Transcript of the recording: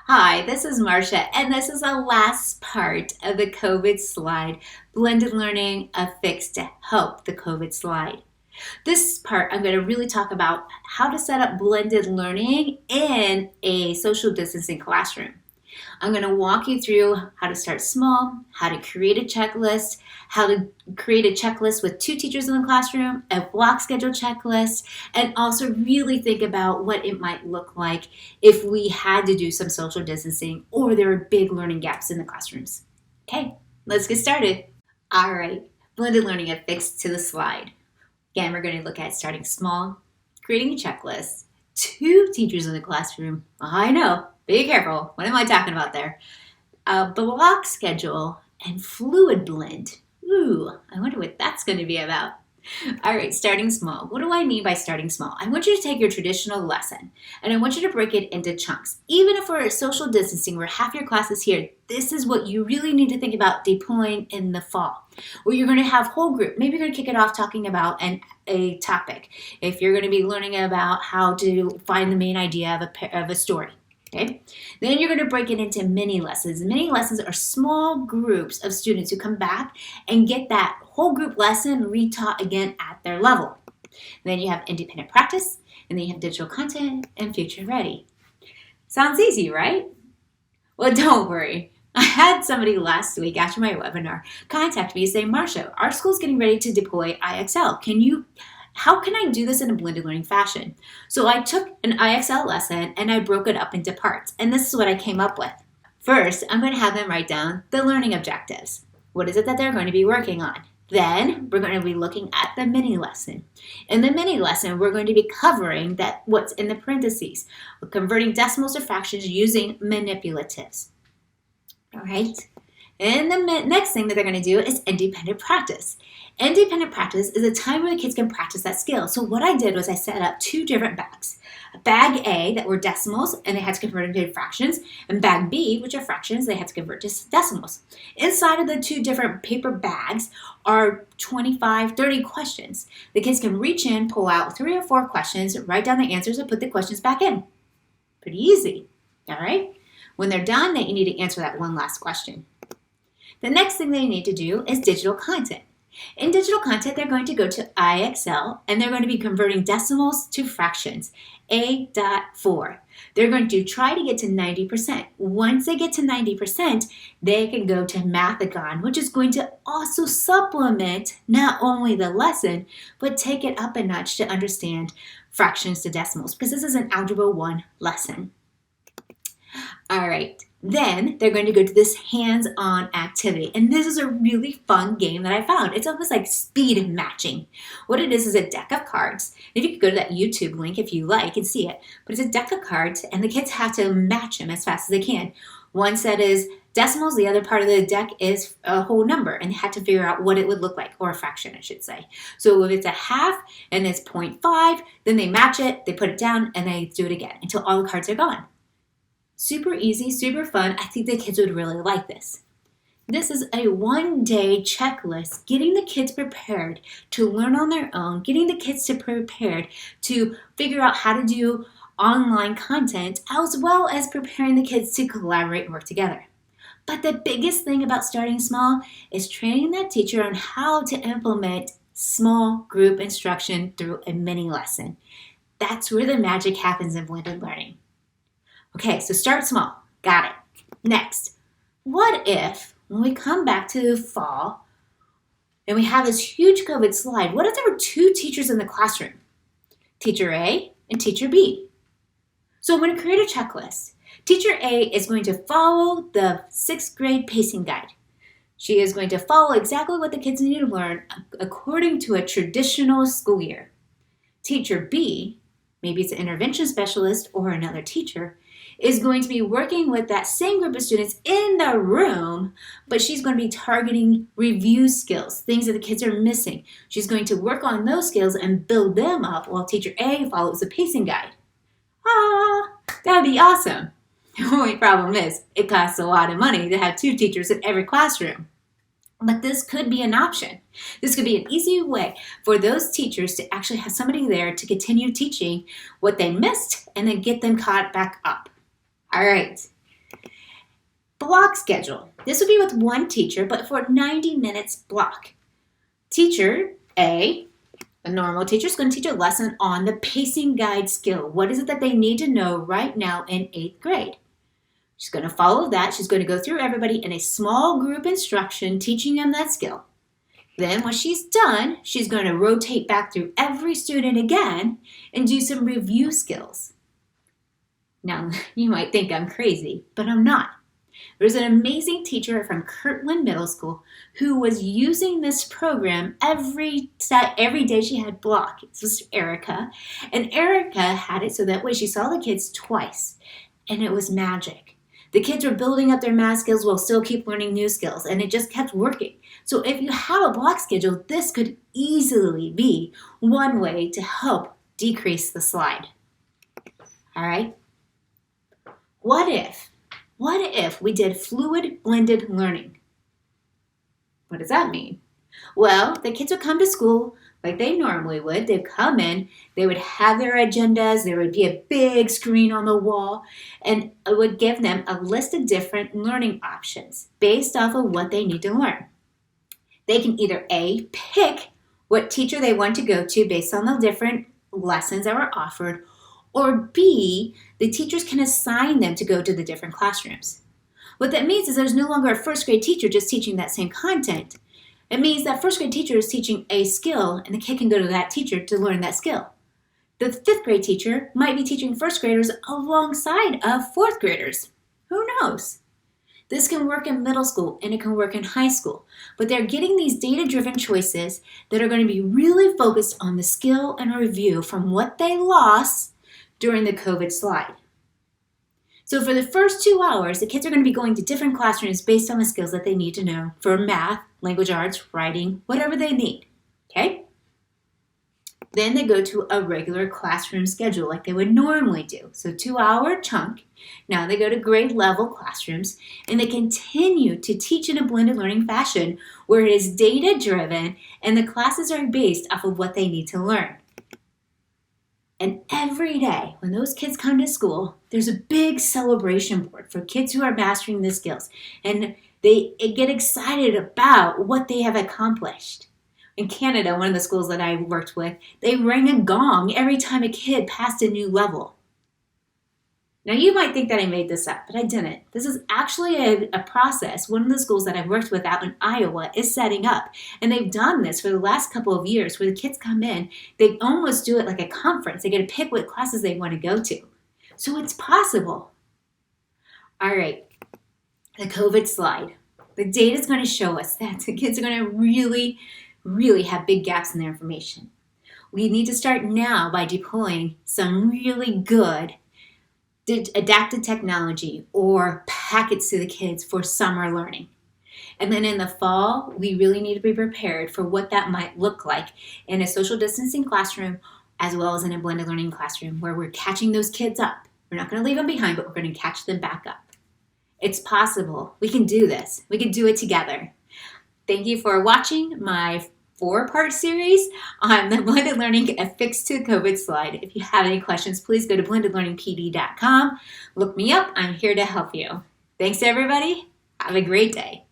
Hi, this is Marcia, and this is the last part of the COVID slide, blended learning, a fix to help the COVID slide. This part, I'm going to really talk about how to set up blended learning in a social distancing classroom. I'm going to walk you through how to start small, how to create a checklist, how to create a checklist with 2 teachers in the classroom, a block schedule checklist, and also really think about what it might look like if we had to do some social distancing or there are big learning gaps in the classrooms. Okay, let's get started. All right, blended learning affixed to the slide. Again, we're going to look at starting small, creating a checklist, 2 teachers in the classroom. I know. Be careful. What am I talking about there? A block schedule and fluid blend. Ooh, I wonder what that's going to be about. All right, starting small. What do I mean by starting small? I want you to take your traditional lesson and I want you to break it into chunks. Even if we're social distancing, where half your class is here, this is what you really need to think about deploying in the fall. Where you're going to have whole group. Maybe you're going to kick it off talking about a topic. If you're going to be learning about how to find the main idea of a story. Okay, then you're going to break it into mini lessons. Mini lessons are small groups of students who come back and get that whole group lesson retaught again at their level. Then you have independent practice, and then you have digital content and future ready. Sounds easy, right? Well, don't worry. I had somebody last week after my webinar contact me and say, Marcia, our school's getting ready to deploy IXL. How can I do this in a blended learning fashion? So I took an IXL lesson and I broke it up into parts. And this is what I came up with. First, I'm going to have them write down the learning objectives. What is it that they're going to be working on? Then we're going to be looking at the mini lesson. In the mini lesson, we're going to be covering what's in the parentheses. We're converting decimals to fractions using manipulatives. All right. And the next thing that they're going to do is independent practice. Independent practice is a time where the kids can practice that skill. So what I did was I set up 2 different bags. Bag A that were decimals and they had to convert into fractions, and bag B, which are fractions, they had to convert to decimals. Inside of the 2 different paper bags are 25, 30 questions. The kids can reach in, pull out 3 or 4 questions, write down the answers, and put the questions back in. Pretty easy, all right? When they're done, they need to answer that one last question. The next thing they need to do is digital content. In digital content, they're going to go to IXL and they're going to be converting decimals to fractions, A.4. They're going to try to get to 90%. Once they get to 90%, they can go to Mathagon, which is going to also supplement not only the lesson, but take it up a notch to understand fractions to decimals, because this is an Algebra 1 lesson. All right. Then they're going to go to this hands-on activity. And this is a really fun game that I found. It's almost like speed matching. What it is a deck of cards. If you could go to that YouTube link if you like and see it. But it's a deck of cards and the kids have to match them as fast as they can. One set is decimals. The other part of the deck is a whole number. And they had to figure out what it would look like. Or a fraction, I should say. So if it's a half and it's 0.5, then they match it, they put it down, and they do it again until all the cards are gone. Super easy, super fun. I think the kids would really like this. This is a 1-day checklist, getting the kids prepared to learn on their own, getting the kids prepared to figure out how to do online content, as well as preparing the kids to collaborate and work together. But the biggest thing about starting small is training that teacher on how to implement small group instruction through a mini lesson. That's where the magic happens in blended learning. Okay, so start small. Got it. Next, what if when we come back to the fall and we have this huge COVID slide, what if there were 2 teachers in the classroom? Teacher A and Teacher B. So I'm going to create a checklist. Teacher A is going to follow the 6th grade pacing guide. She is going to follow exactly what the kids need to learn according to a traditional school year. Teacher B, maybe it's an intervention specialist or another teacher, is going to be working with that same group of students in the room, but she's going to be targeting review skills, things that the kids are missing. She's going to work on those skills and build them up while Teacher A follows the pacing guide. That would be awesome. The only problem is it costs a lot of money to have 2 teachers in every classroom. But this could be an option. This could be an easy way for those teachers to actually have somebody there to continue teaching what they missed and then get them caught back up. All right. Block schedule. This would be with one teacher, but for 90 minutes block. Teacher A, a normal teacher, is going to teach a lesson on the pacing guide skill. What is it that they need to know right now in 8th grade? She's going to follow that. She's going to go through everybody in a small group instruction, teaching them that skill. Then when she's done, she's going to rotate back through every student again and do some review skills. Now, you might think I'm crazy, but I'm not. There's an amazing teacher from Kirtland Middle School who was using this program every day she had block. This was Erica. And Erica had it so that way she saw the kids twice. And it was magic. The kids were building up their math skills while still keep learning new skills. And it just kept working. So if you have a block schedule, this could easily be one way to help decrease the slide. All right? What if we did fluid blended learning? What does that mean? Well, the kids would come to school like they normally would. They'd come in, they would have their agendas, there would be a big screen on the wall, and it would give them a list of different learning options based off of what they need to learn. They can either A, pick what teacher they want to go to based on the different lessons that were offered, or B, the teachers can assign them to go to the different classrooms. What that means is there's no longer a first grade teacher just teaching that same content. It means that first grade teacher is teaching a skill and the kid can go to that teacher to learn that skill. The 5th grade teacher might be teaching first graders alongside of 4th graders. Who knows? This can work in middle school and it can work in high school, but they're getting these data-driven choices that are going to be really focused on the skill and review from what they lost during the COVID slide. So for the first 2 hours, the kids are going to be going to different classrooms based on the skills that they need to know for math, language arts, writing, whatever they need, okay? Then they go to a regular classroom schedule like they would normally do. So 2-hour chunk. Now they go to grade level classrooms and they continue to teach in a blended learning fashion where it is data driven and the classes are based off of what they need to learn. And every day when those kids come to school, there's a big celebration board for kids who are mastering the skills. And they get excited about what they have accomplished. In Canada, one of the schools that I worked with, they rang a gong every time a kid passed a new level. Now you might think that I made this up, but I didn't. This is actually a process one of the schools that I've worked with out in Iowa is setting up. And they've done this for the last couple of years where the kids come in, they almost do it like a conference. They get to pick what classes they want to go to. So it's possible. All right, the COVID slide. The data is going to show us that the kids are going to really have big gaps in their information. We need to start now by deploying some really good adapted technology or packets to the kids for summer learning. And then in the fall, we really need to be prepared for what that might look like in a social distancing classroom as well as in a blended learning classroom where we're catching those kids up. We're not going to leave them behind, but we're going to catch them back up. It's possible. We can do this. We can do it together. Thank you for watching my 4-part series on the blended learning a fix to the COVID slide. If you have any questions, please go to blendedlearningpd.com. Look me up. I'm here to help you. Thanks, everybody. Have a great day.